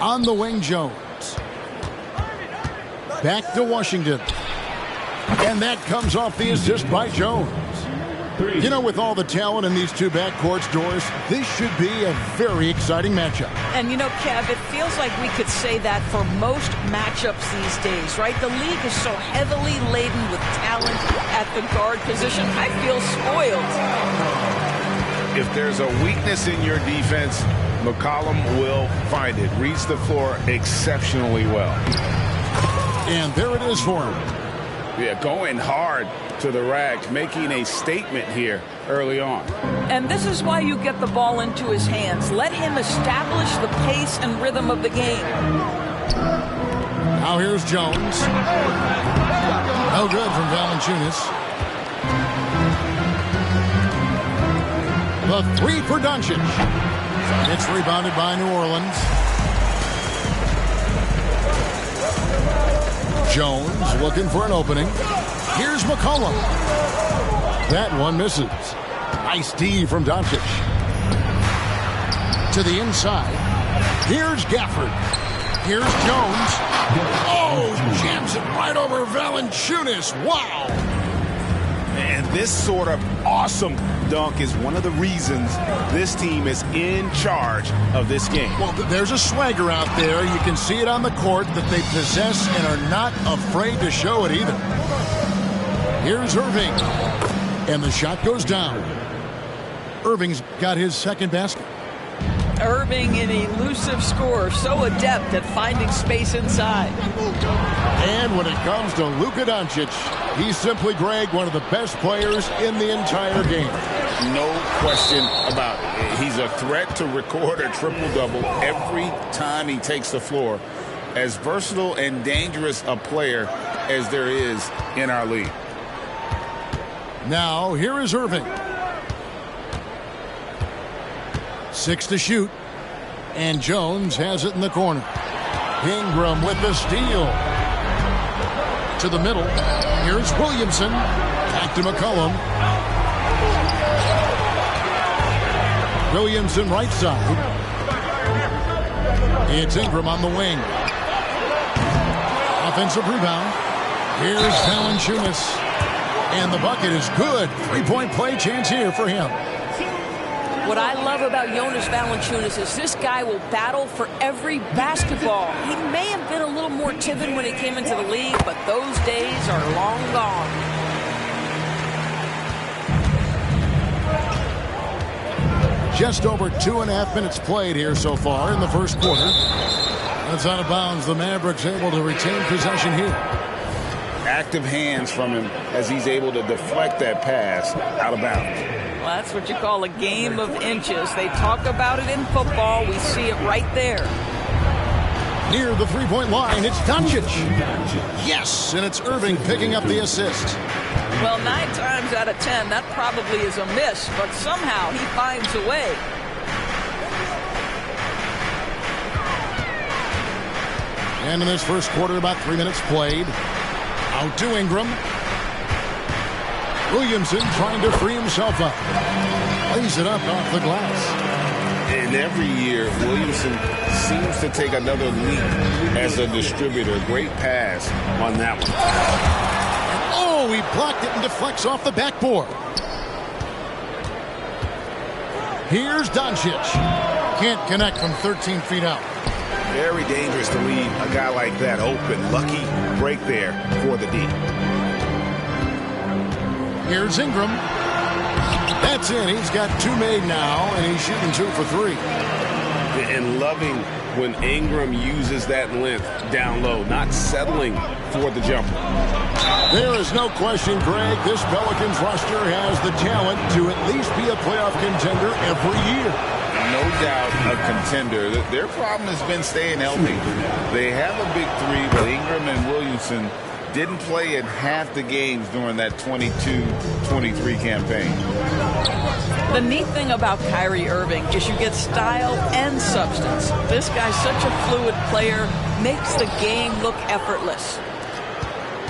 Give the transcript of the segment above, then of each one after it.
On the wing, Jones. Back to Washington. And that comes off the assist by Jones. You know, with all the talent in these two backcourts, Doris, this should be a very exciting matchup. And, you know, Kev, it feels like we could say that for most matchups these days, right? The league is so heavily laden with talent at the guard position. I feel spoiled. If there's a weakness in your defense, McCollum will find it. Reads the floor exceptionally well. And there it is for him. Yeah, going hard to the rack, making a statement here early on. And this is why you get the ball into his hands. Let him establish the pace and rhythm of the game. Now here's Jones. No good from Valanciunas. The three for Doncic. It's rebounded by New Orleans. Jones looking for an opening. Here's McCollum. That one misses. Nice D from Doncic. To the inside. Here's Gafford. Here's Jones. Oh, jams it right over Valanciunas. Wow. And this sort of awesome dunk is one of the reasons this team is in charge of this game. Well, there's a swagger out there. You can see it on the court that they possess and are not afraid to show it either. Here's Irving. And the shot goes down. Irving's got his second basket. Irving, an elusive scorer, so adept at finding space inside. And when it comes to Luka Doncic, he's simply, Greg, one of the best players in the entire game. No question about it. He's a threat to record a triple-double every time he takes the floor. As versatile and dangerous a player as there is in our league. Now, here is Irving. 6 to shoot. And Jones has it in the corner. Ingram with the steal. To the middle. Here's Williamson. Back to McCollum. Williamson right side. It's Ingram on the wing. Offensive rebound. Here's Valanciunas. And the bucket is good. Three-point play chance here for him. What I love about Jonas Valanciunas is this guy will battle for every basketball. He may have been a little more timid when he came into the league, but those days are long gone. Just over 2.5 minutes played here so far in the first quarter. That's out of bounds. The Mavericks able to retain possession here. Active hands from him as he's able to deflect that pass out of bounds. Well, that's what you call a game of inches. They talk about it in football. We see it right there. Near the three-point line, it's Doncic. Yes, and it's Irving picking up the assist. Well, 9 times out of 10, that probably is a miss, but somehow he finds a way. And in this first quarter, about 3 minutes played. Out to Ingram. Williamson trying to free himself up. Lays it up off the glass. And every year, Williamson seems to take another leap as a distributor. Great pass on that one. Oh, he blocked it and deflects off the backboard. Here's Doncic. Can't connect from 13 feet out. Very dangerous to leave a guy like that open. Lucky break there for the D. Here's Ingram. That's in. He's got 2 made now, and he's shooting 2 for 3. And loving when Ingram uses that length down low, not settling for the jumper. There is no question, Greg, this Pelicans roster has the talent to at least be a playoff contender every year. No doubt a contender. Their problem has been staying healthy. They have a big three, but Ingram and Williamson didn't play in half the games during that 22-23 campaign. The neat thing about Kyrie Irving is you get style and substance. This guy's such a fluid player, makes the game look effortless.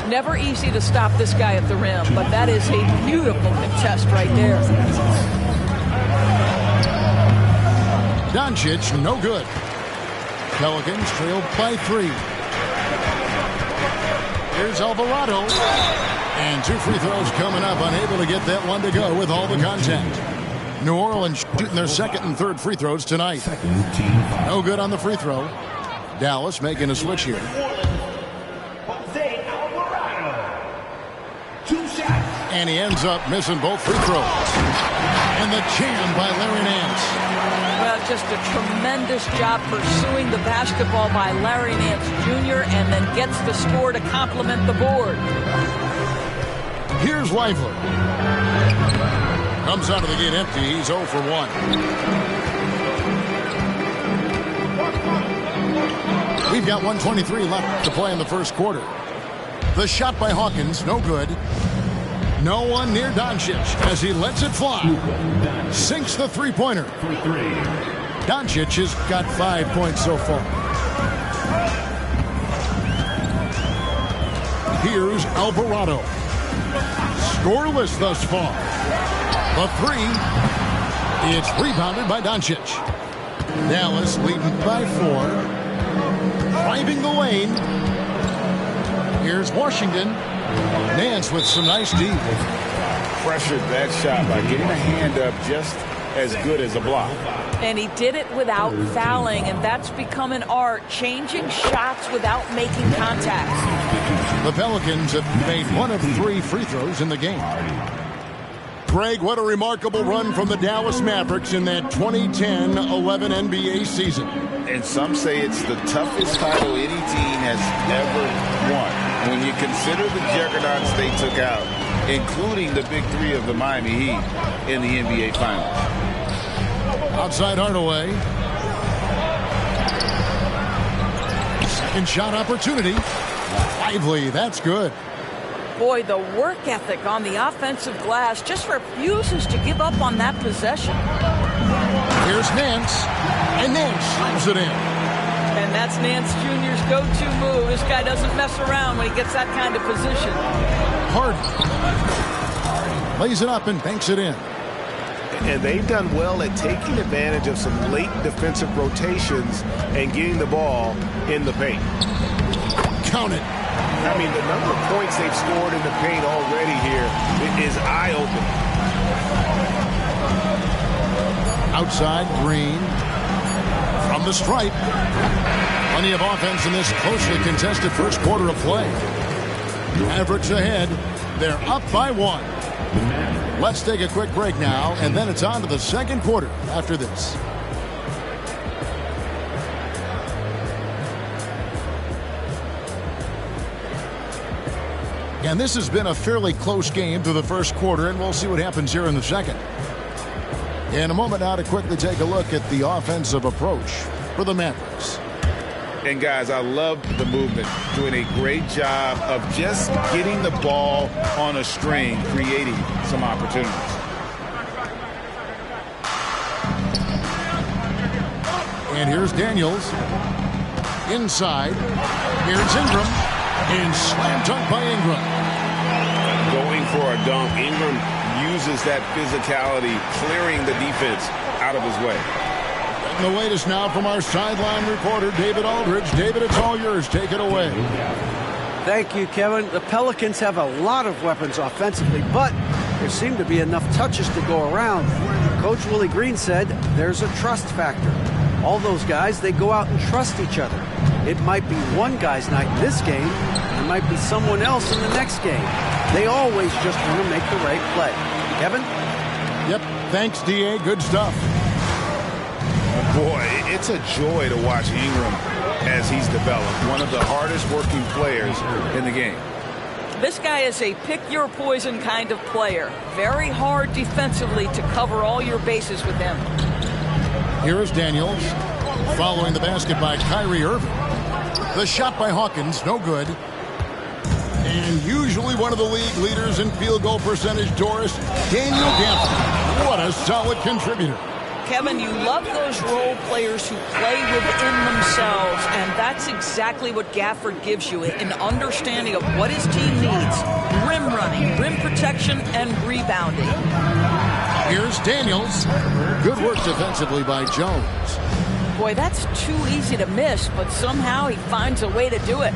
Never easy to stop this guy at the rim, but that is a beautiful contest right there. Doncic, no good. Pelicans trailed by 3. Here's Alvarado. And 2 free throws coming up, unable to get that one to go with all the contact. New Orleans shooting their second and third free throws tonight. No good on the free throw. Dallas making a switch here. And he ends up missing both free throws. And the jam by Larry Nance. Well, just a tremendous job pursuing the basketball by Larry Nance Jr. and then gets the score to complement the board. Here's Lively. Comes out of the gate empty. He's 0 for 1. We've got 1:23 left to play in the first quarter. The shot by Hawkins, no good. No one near Doncic as he lets it fly. Sinks the three-pointer. Doncic has got 5 points so far. Here's Alvarado. Scoreless thus far. The 3. It's rebounded by Doncic. Dallas leading by 4. Driving the lane. Here's Washington. Nance with some nice D. Pressured that shot by getting a hand up just as good as a block. And he did it without fouling, and that's become an art, changing shots without making contact. The Pelicans have made 1 of 3 free throws in the game. Greg, what a remarkable run from the Dallas Mavericks in that 2010-11 NBA season. And some say it's the toughest title any team has ever won. When you consider the juggernauts they took out, including the big 3 of the Miami Heat in the NBA Finals. Outside Hardaway. Second shot opportunity. Lively, that's good. Boy, the work ethic on the offensive glass just refuses to give up on that possession. Here's Nance, and Nance slams it in. And that's Nance Jr.'s go-to move. This guy doesn't mess around when he gets that kind of position. Harden lays it up and banks it in. And they've done well at taking advantage of some late defensive rotations and getting the ball in the paint. Count it. I mean, the number of points they've scored in the paint already here is eye-opening. Outside, Green. From the stripe. Plenty of offense in this closely contested first quarter of play. Mavericks ahead. They're up by 1. Let's take a quick break now, and then it's on to the second quarter after this. And this has been a fairly close game through the first quarter, and we'll see what happens here in the second. In a moment now to quickly take a look at the offensive approach for the Mavericks. And guys, I love the movement, doing a great job of just getting the ball on a string, creating some opportunities. And here's Daniels. Inside. Here's Ingram. And slam dunk by Ingram. Going for a dunk. Ingram uses that physicality, clearing the defense out of his way. And the latest now from our sideline reporter, David Aldridge. David, it's all yours. Take it away. Thank you, Kevin. The Pelicans have a lot of weapons offensively, but there seem to be enough touches to go around. Coach Willie Green said there's a trust factor. All those guys, they go out and trust each other. It might be one guy's night in this game, and it might be someone else in the next game. They always just want to make the right play. Kevin? Yep. Thanks, D.A. Good stuff. Boy, it's a joy to watch Ingram as he's developed. One of the hardest working players in the game. This guy is a pick-your-poison kind of player. Very hard defensively to cover all your bases with him. Here is Daniels. Following the basket by Kyrie Irving. The shot by Hawkins, no good. And usually one of the league leaders in field goal percentage, Doris, Daniel Gafford. What a solid contributor. Kevin, you love those role players who play within themselves, and that's exactly what Gafford gives you, an understanding of what his team needs. Rim running, rim protection, and rebounding. Here's Daniels. Good work defensively by Jones. Boy, that's too easy to miss, but somehow he finds a way to do it.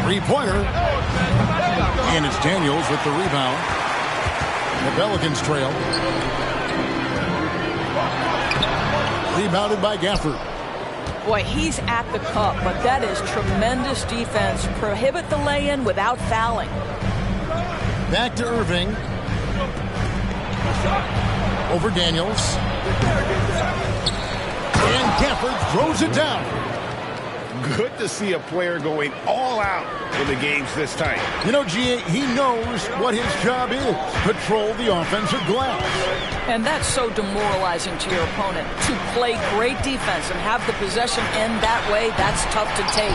Three-pointer. And it's Daniels with the rebound. The Pelicans trail. Rebounded by Gafford. Boy, he's at the cup, but that is tremendous defense. Prohibit the lay-in without fouling. Back to Irving. Over Daniels. And Gafford throws it down. Good to see a player going all out in the games this time. You know, G.A., he knows what his job is. Control the offensive glass. And that's so demoralizing to your opponent. To play great defense and have the possession end that way, that's tough to take.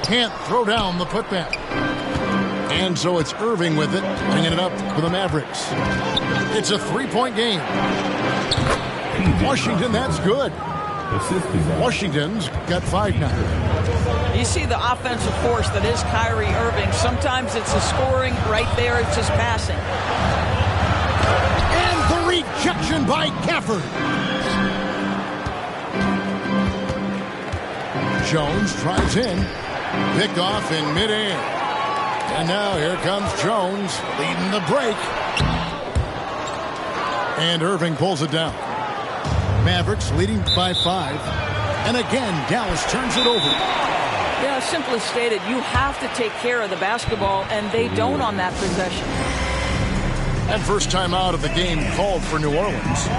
Can't throw down the putback. And so it's Irving with it, bringing it up for the Mavericks. It's a three-point game. Washington, that's good. Washington's got 5 now. You see the offensive force that is Kyrie Irving. Sometimes it's the scoring. Right there, it's just passing. And the rejection by Gafford. Jones tries in. Picked off in midair. And now here comes Jones leading the break. And Irving pulls it down. Mavericks leading by 5. And again, Dallas turns it over. Yeah, simply stated, you have to take care of the basketball, and they don't on that possession. And first time out of the game called for New Orleans.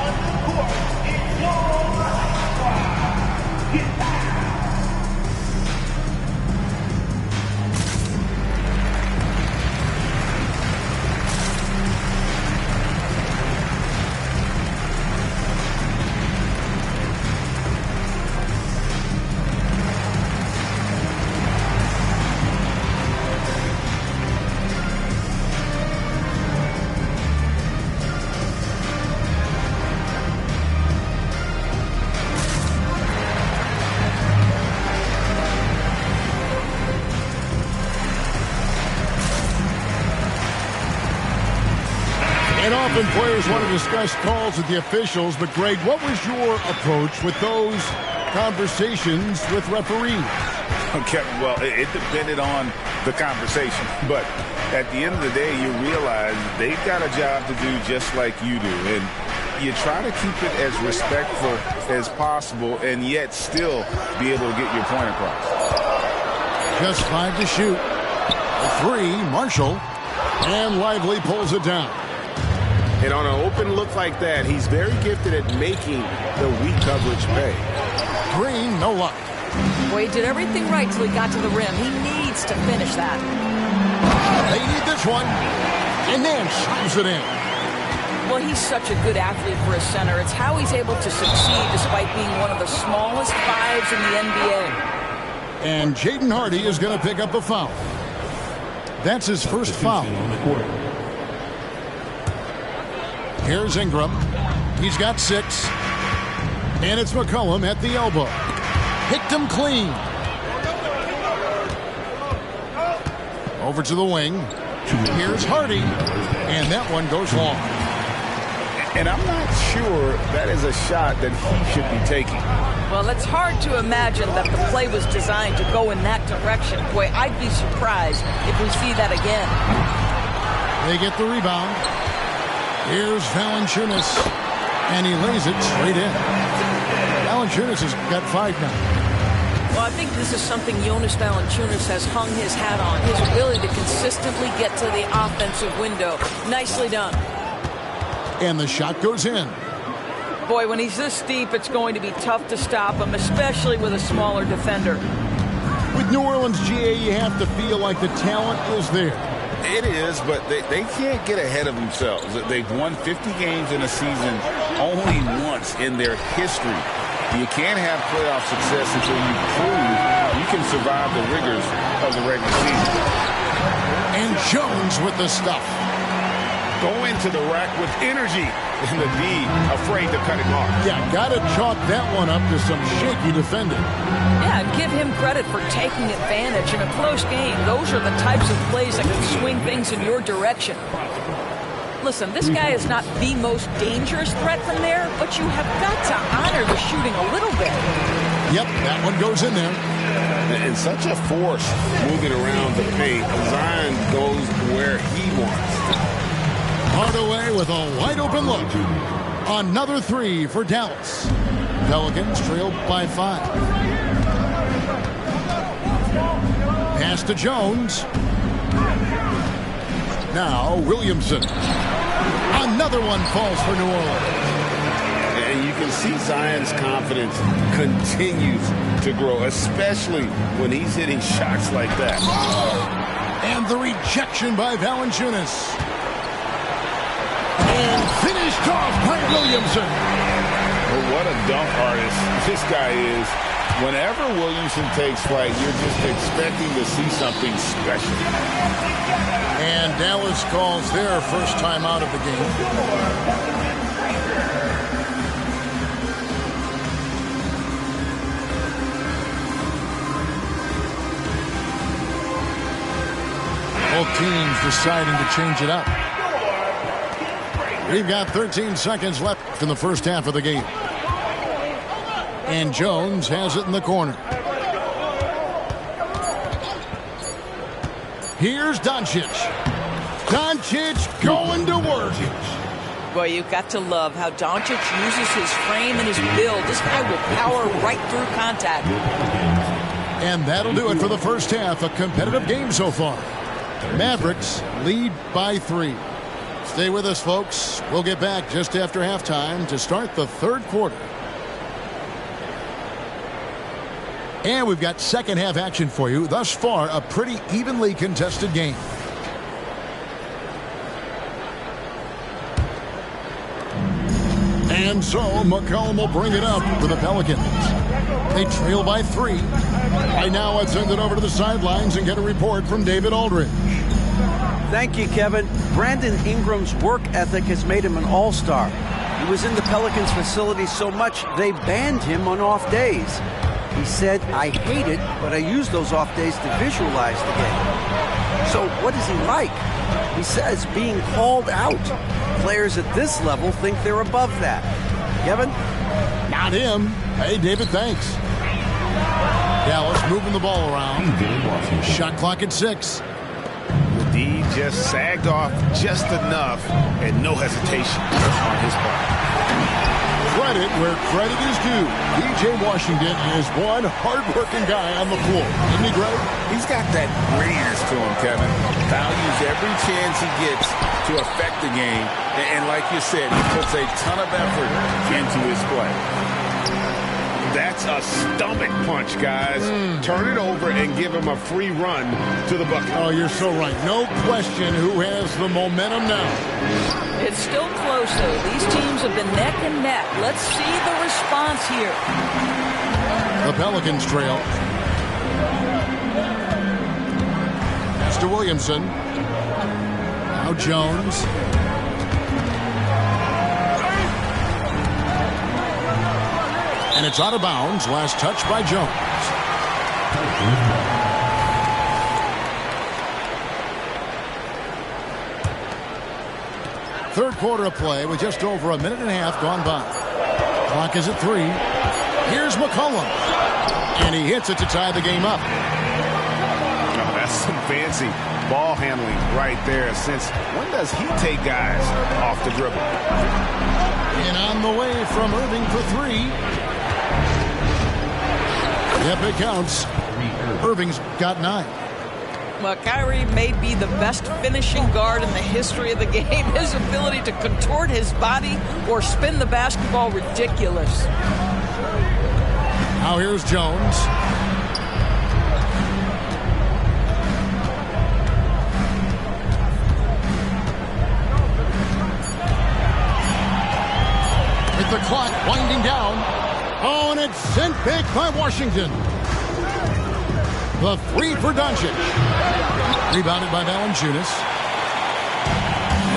And often players want to discuss calls with the officials, but Greg, what was your approach with those conversations with referees? Okay, well, it depended on the conversation, but at the end of the day, you realize they've got a job to do just like you do, and you try to keep it as respectful as possible and yet still be able to get your point across. Just 5 to shoot. A 3, Marshall, and Lively pulls it down. And on an open look like that, he's very gifted at making the weak coverage pay. Green, no luck. Boy, he did everything right till he got to the rim. He needs to finish that. They need this one. And then slams it in. Well, he's such a good athlete for a center. It's how he's able to succeed despite being one of the smallest 5s in the NBA. And Jaden Hardy is going to pick up a foul. That's his first foul. Here's Ingram. He's got 6. And it's McCollum at the elbow. Picked him clean. Over to the wing. Here's Hardy. And that one goes long. And I'm not sure that is a shot that he should be taking. Well, it's hard to imagine that the play was designed to go in that direction. Boy, I'd be surprised if we see that again. They get the rebound. Here's Valanciunas, and he lays it straight in. Valanciunas has got 5 now. Well, I think this is something Jonas Valanciunas has hung his hat on, his ability to consistently get to the offensive window. Nicely done. And the shot goes in. Boy, when he's this deep, it's going to be tough to stop him, especially with a smaller defender. With New Orleans, GA, you have to feel like the talent is there. It is, but they can't get ahead of themselves. They've won 50 games in a season only once in their history. You can't have playoff success until you prove you can survive the rigors of the regular season. And Jones with the stuff. Go into the rack with energy and the D afraid to cut it off. Yeah, got to chalk that one up to some shaky defending. Yeah, give him credit for taking advantage in a close game. Those are the types of plays that can swing things in your direction. Listen, this guy is not the most dangerous threat from there, but you have got to honor the shooting a little bit. Yep, that one goes in there. And such a force moving around the paint. Zion goes where he wants. Hardaway with a wide open look. Another three for Dallas. Pelicans trailed by 5. Pass to Jones. Now Williamson. Another one falls for New Orleans. And you can see Zion's confidence continues to grow, especially when he's hitting shots like that. And the rejection by Valanciunas. And finished off by Williamson. Well, what a dunk artist this guy is. Whenever Williamson takes flight, you're just expecting to see something special. And Dallas calls their first time out of the game. Both teams deciding to change it up. We've got 13 seconds left in the first half of the game. And Jones has it in the corner. Here's Doncic. Doncic going to work. Boy, you've got to love how Doncic uses his frame and his build. This guy will power right through contact. And that'll do it for the first half. A competitive game so far. Mavericks lead by 3. Stay with us, folks. We'll get back just after halftime to start the third quarter. And we've got second half action for you. Thus far, a pretty evenly contested game. And so McCollum will bring it up for the Pelicans. They trail by 3. Right now, let's send it over to the sidelines and get a report from David Aldridge. Thank you, Kevin. Brandon Ingram's work ethic has made him an all-star. He was in the Pelicans facility so much they banned him on off days. He said, "I hate it, but I use those off days to visualize the game." So what is he like? He says being called out. Players at this level think they're above that. Kevin? Not him. Hey, David, thanks. Dallas moving the ball around. Shot clock at 6. D just sagged off just enough and no hesitation on his part. Credit where credit is due. P.J. Washington is one hard-working guy on the floor. Isn't he, Greg? He's got that grittiness to him, Kevin. Values every chance he gets to affect the game. And like you said, he puts a ton of effort into his play. That's a stomach punch, guys. Turn it over and give him a free run to the bucket. Oh, you're so right. No question who has the momentum now. It's still close, though. These teams have been neck and neck. Let's see the response here. The Pelicans trail. Pass to Williamson. Now Jones. And it's out of bounds. Last touch by Jones. Third quarter of play with just over a minute and a half gone by. Clock is at 3. Here's McCollum. And he hits it to tie the game up. Oh, that's some fancy ball handling right there. Since when does he take guys off the dribble? And on the way from Irving for 3. Yep, it counts. Irving's got 9. Well, Kyrie may be the best finishing guard in the history of the game. His ability to contort his body or spin the basketball, ridiculous. Now here's Jones. With the clock winding down. Oh, and it's sent back by Washington. The 3 for Doncic. Rebounded by Valanciunas.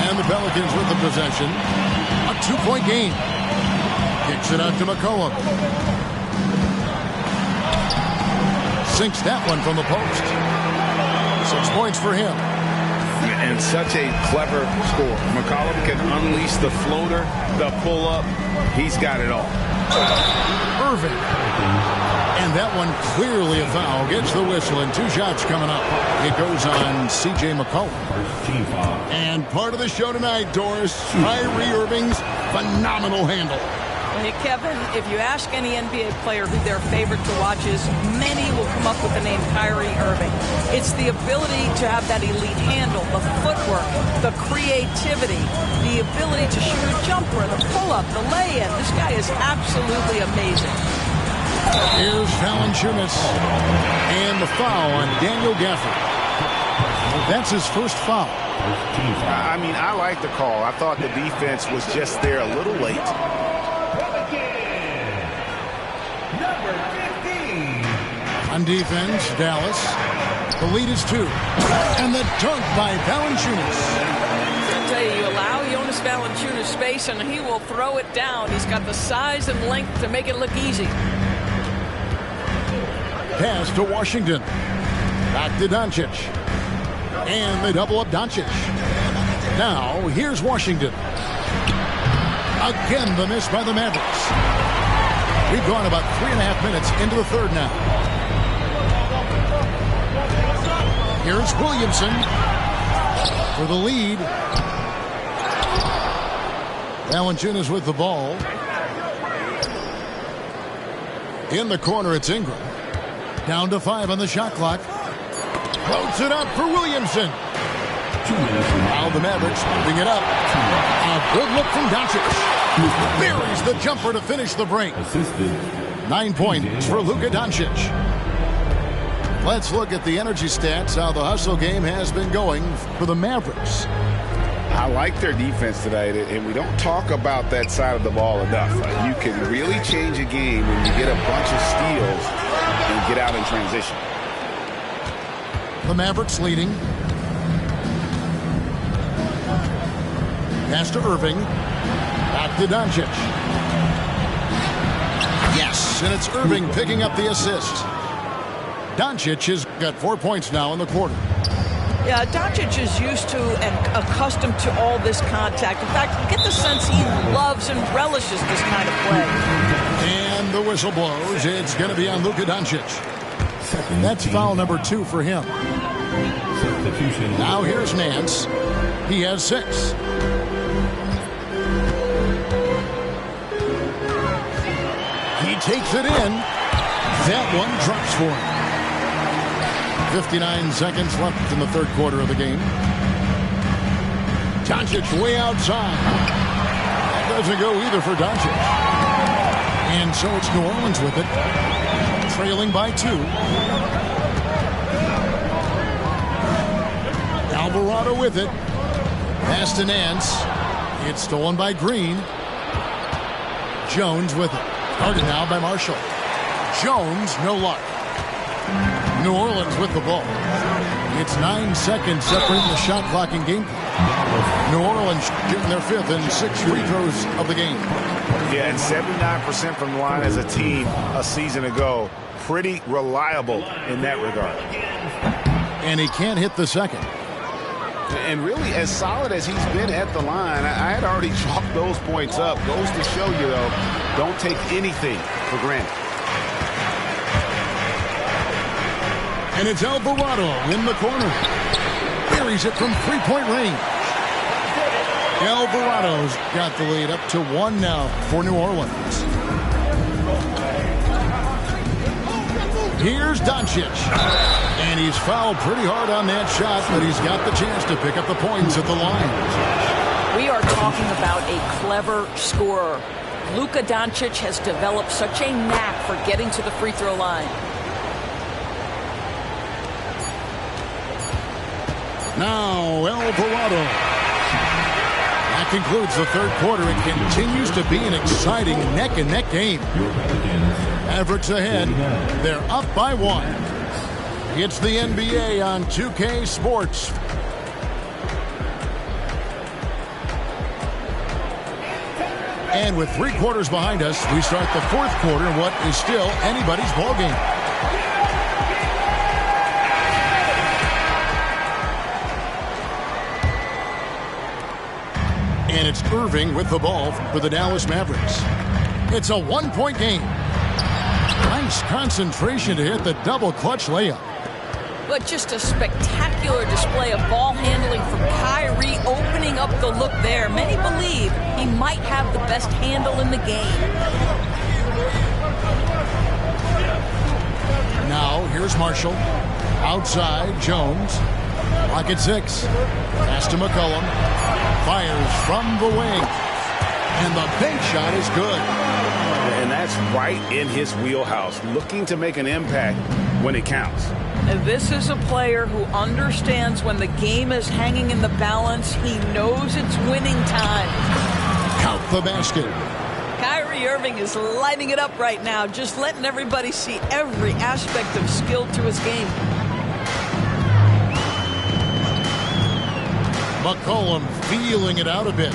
And the Pelicans with the possession. A 2-point game. Kicks it out to McCollum. Sinks that one from the post. 6 points for him. And such a clever score. McCollum can unleash the floater, the pull-up. He's got it all. Irving. And that one clearly a foul. Gets the whistle, and 2 shots coming up. It goes on C.J. McCollum. And part of the show tonight, Doris, Kyrie Irving's phenomenal handle. Hey, Kevin, if you ask any NBA player who their favorite to watch is, many will come up with the name Kyrie Irving. It's the ability to have that elite handle, the footwork, the creativity, the ability to shoot a jumper, the pull-up, the lay-in. This guy is absolutely amazing. Here's Valanciunas. And the foul on Daniel Gafford. That's his first foul. I mean, I like the call. I thought the defense was just there a little late. On defense, Dallas. The lead is 2. And the dunk by Valanciunas. I'll tell you allow Jonas Valanciunas space, and he will throw it down. He's got the size and length to make it look easy. Pass to Washington. Back to Doncic. And they double up Doncic. Now, here's Washington. Again, the miss by the Mavericks. We've gone about 3.5 minutes into the third now. Here's Williamson for the lead. Valanciunas with the ball. In the corner, it's Ingram. Down to 5 on the shot clock. Floats it up for Williamson. Now the Mavericks moving it up. A good look from Doncic. Buries the jumper to finish the break. 9 points for Luka Doncic. Let's look at the energy stats, how the hustle game has been going for the Mavericks. I like their defense tonight, and we don't talk about that side of the ball enough. You can really change a game when you get a bunch of steals and get out in transition. The Mavericks leading. Pass to Irving. Back to Doncic. Yes, and it's Irving picking up the assist. Doncic has got 4 points now in the quarter. Yeah, Doncic is used to and accustomed to all this contact. In fact, you get the sense he loves and relishes this kind of play. And the whistle blows. It's going to be on Luka Doncic. That's foul number 2 for him. Now here's Nance. He has 6. He takes it in. That one drops for him. 59 seconds left in the third quarter of the game. Doncic way outside. That doesn't go either for Doncic. And so it's New Orleans with it. Trailing by 2. Alvarado with it. Pass to Nance. It's stolen by Green. Jones with it. Guarded now by Marshall. Jones, no luck. New Orleans with the ball. It's 9 seconds separating the shot clock and game clock. New Orleans getting their 5th and 6 free throws of the game. Yeah, and 79% from the line as a team a season ago. Pretty reliable in that regard. And he can't hit the second. And really, as solid as he's been at the line, I had already chalked those points up. Goes to show you, though, don't take anything for granted. And it's Alvarado in the corner. Buries it from three-point range. Alvarado's got the lead up to 1 now for New Orleans. Here's Doncic. And he's fouled pretty hard on that shot, but he's got the chance to pick up the points at the line. We are talking about a clever scorer. Luka Doncic has developed such a knack for getting to the free throw line. Now Alvarado. That concludes the third quarter. It continues to be an exciting neck-and-neck game. Mavericks ahead. They're up by 1. It's the NBA on 2K Sports. And with 3 quarters behind us, we start the fourth quarter in what is still anybody's ballgame. And it's Irving with the ball for the Dallas Mavericks. It's a one-point game. Nice concentration to hit the double clutch layup. But just a spectacular display of ball handling from Kyrie, opening up the look there. Many believe he might have the best handle in the game. Now, here's Marshall. Outside, Jones. Pocket 6. Pass to McCollum. Fires from the wing. And the bank shot is good. And that's right in his wheelhouse, looking to make an impact when it counts. This is a player who understands when the game is hanging in the balance. He knows it's winning time. Count the basket. Kyrie Irving is lighting it up right now, just letting everybody see every aspect of skill to his game. McCollum feeling it out a bit.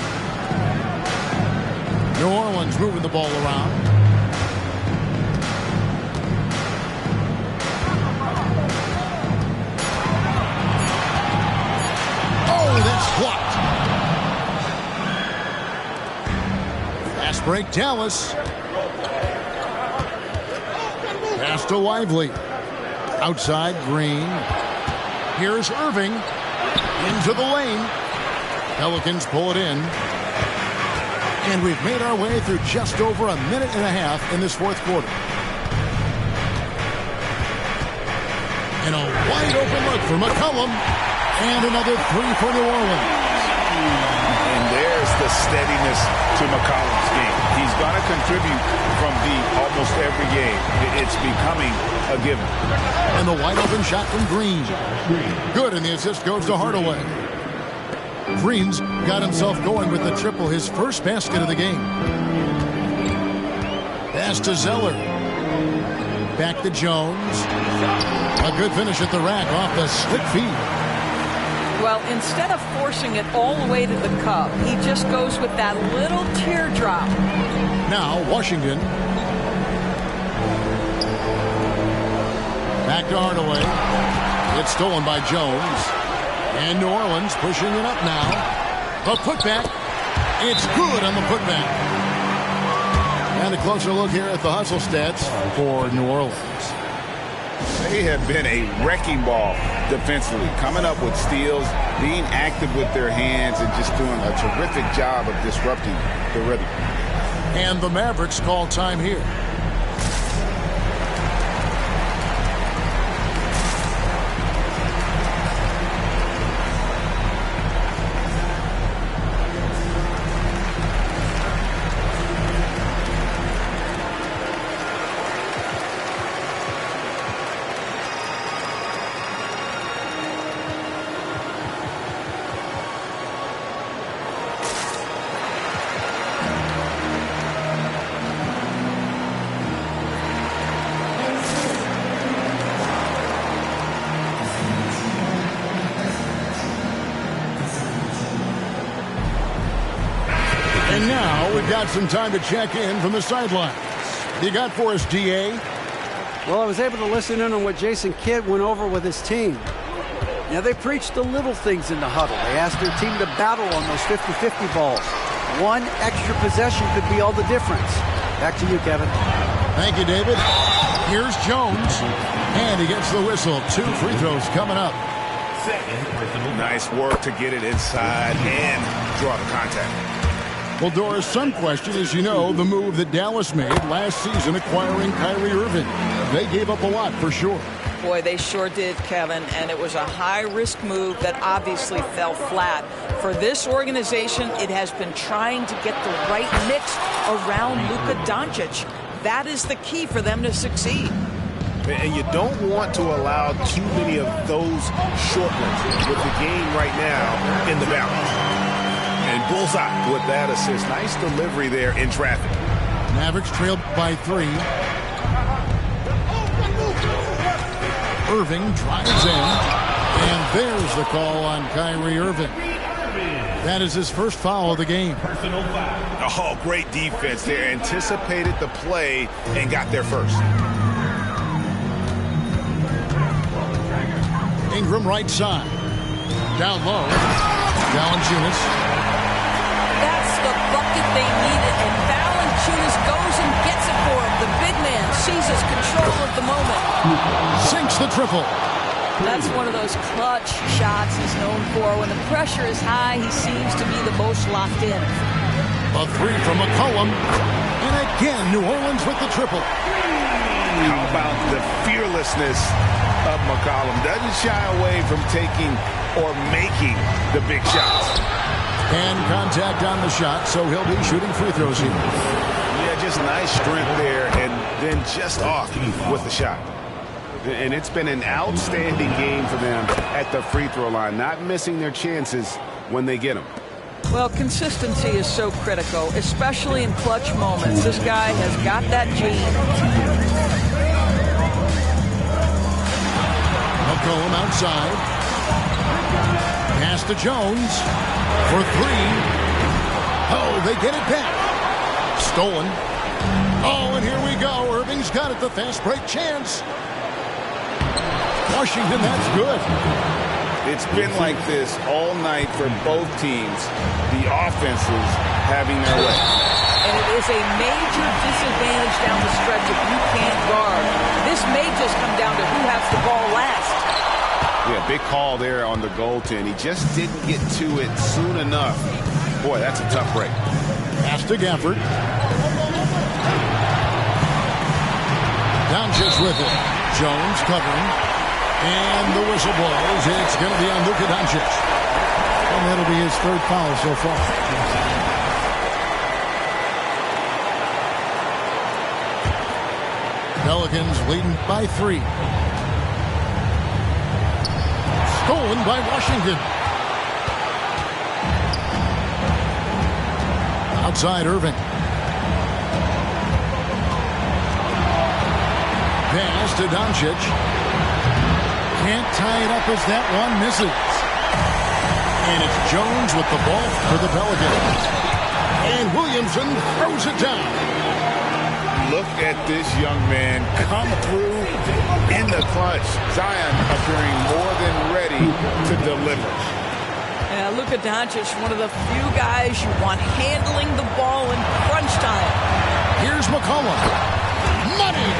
New Orleans moving the ball around. Oh, that's blocked. Fast break, Dallas. Pass to Lively. Outside, Green. Here's Irving. Into the lane. Pelicans pull it in. And we've made our way through just over a minute and a half in this fourth quarter. And a wide open look for McCollum. And another three for New Orleans. And there's the steadiness to McCollum's game. He's going to contribute from deep almost every game. It's becoming a given. And the wide open shot from Green. Good, and the assist goes to Hardaway. Green's got himself going with the triple, his first basket of the game. Pass to Zeller. Back to Jones. A good finish at the rack off the slick feed. Well, instead of forcing it all the way to the cup, he just goes with that little teardrop. Now, Washington. Back to Hardaway. It's stolen by Jones. And New Orleans pushing it up now. The putback. It's good on the putback. And a closer look here at the hustle stats for New Orleans. They have been a wrecking ball defensively, coming up with steals, being active with their hands, and just doing a terrific job of disrupting the rhythm. And the Mavericks call time here. And now we've got some time to check in from the sidelines. You got for us, D.A.? Well, I was able to listen in on what Jason Kidd went over with his team. Now, they preached the little things in the huddle. They asked their team to battle on those 50-50 balls. One extra possession could be all the difference. Back to you, Kevin. Thank you, David. Here's Jones. And he gets the whistle. 2 free throws coming up. Nice work to get it inside and draw the contact. Well, Doris, some question, as you know, the move that Dallas made last season acquiring Kyrie Irving. They gave up a lot for sure. Boy, they sure did, Kevin, and it was a high-risk move that obviously fell flat. For this organization, it has been trying to get the right mix around Luka Doncic. That is the key for them to succeed. And you don't want to allow too many of those short ones with the game right now in the balance. And bullseye with that assist. Nice delivery there in traffic. Mavericks trailed by 3. Irving drives in. And there's the call on Kyrie Irving. That is his first foul of the game. Oh, great defense there. Anticipated the play and got there first. Ingram right side. Down low. Valanciunas. That's that they need it, and Valanciunas goes and gets it for him. The big man seizes control of the moment. Sinks the triple. That's one of those clutch shots he's known for. When the pressure is high, he seems to be the most locked in. A three from McCollum. And again, New Orleans with the triple. How about the fearlessness of McCollum? Doesn't shy away from taking or making the big shots. And contact on the shot, so he'll be shooting free throws here. Yeah, just nice strength there, and then just off with the shot. And it's been an outstanding game for them at the free throw line, not missing their chances when they get them. Well, consistency is so critical, especially in clutch moments. This guy has got that gene. McCollum outside. Pass to Jones for three. Oh, they get it back. Stolen. Oh, and here we go. Irving's got it. The fast break chance. Washington, that's good. It's been like this all night for both teams. The offenses having their way. And it is a major disadvantage down the stretch if you can't guard. This may just come down to who has the ball last. Yeah, big call there on the goaltend. He just didn't get to it soon enough. Boy, that's a tough break. Pass to Gafford. Doncic with it. Jones covering. And the whistle blows. It's going to be on Luka Doncic. And that'll be his third foul so far. Pelicans leading by 3. Stolen by Washington. Outside Irving. Pass to Doncic. Can't tie it up as that one misses. And it's Jones with the ball for the Pelicans. And Williamson throws it down. Look at this young man come through in the clutch. Zion appearing more than ready to deliver. Yeah, Luka Doncic, one of the few guys you want handling the ball in crunch time. Here's McCollum. Money!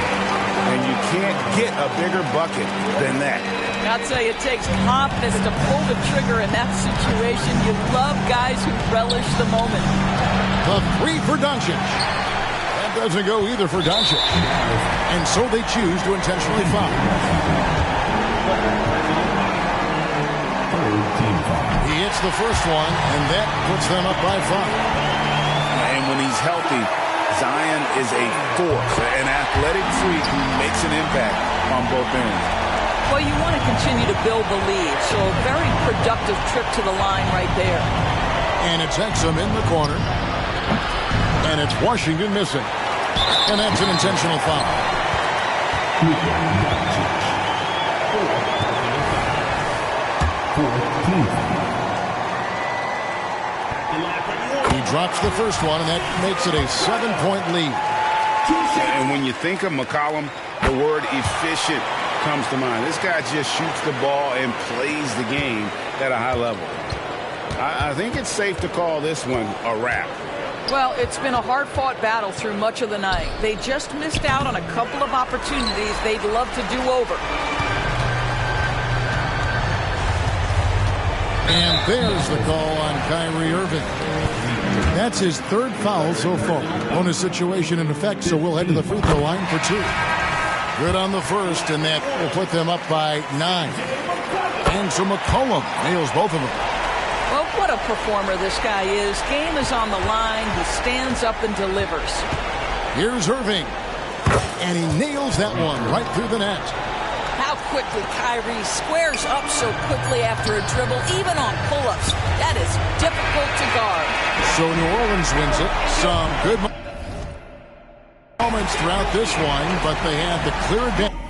And you can't get a bigger bucket than that. I'll tell you, it takes confidence to pull the trigger in that situation. You love guys who relish the moment. The three for Doncic. That doesn't go either for Doncic. And so they choose to intentionally foul. He hits the first one, and that puts them up by 5. And when he's healthy, Zion is a force, an athletic freak who makes an impact on both ends. Well, you want to continue to build the lead, so a very productive trip to the line right there. And it's Exum in the corner. And it's Washington missing. And that's an intentional foul. He drops the first one, and that makes it a 7-point lead. And when you think of McCollum, the word efficient comes to mind. This guy just shoots the ball and plays the game at a high level. I think it's safe to call this one a wrap. Well, it's been a hard-fought battle through much of the night. They just missed out on a couple of opportunities they'd love to do over. And there's the call on Kyrie Irving. That's his third foul so far. Bonus situation in effect, so we'll head to the free throw line for 2. Good on the first, and that will put them up by 9. And so McCollum nails both of them. Well, what a performer this guy is. Game is on the line. He stands up and delivers. Here's Irving. And he nails that one right through the net. How quickly Kyrie squares up so quickly after a dribble, even on pull-ups. That is difficult to guard. So New Orleans wins it. Some good moments throughout this one, but they had the clear advantage.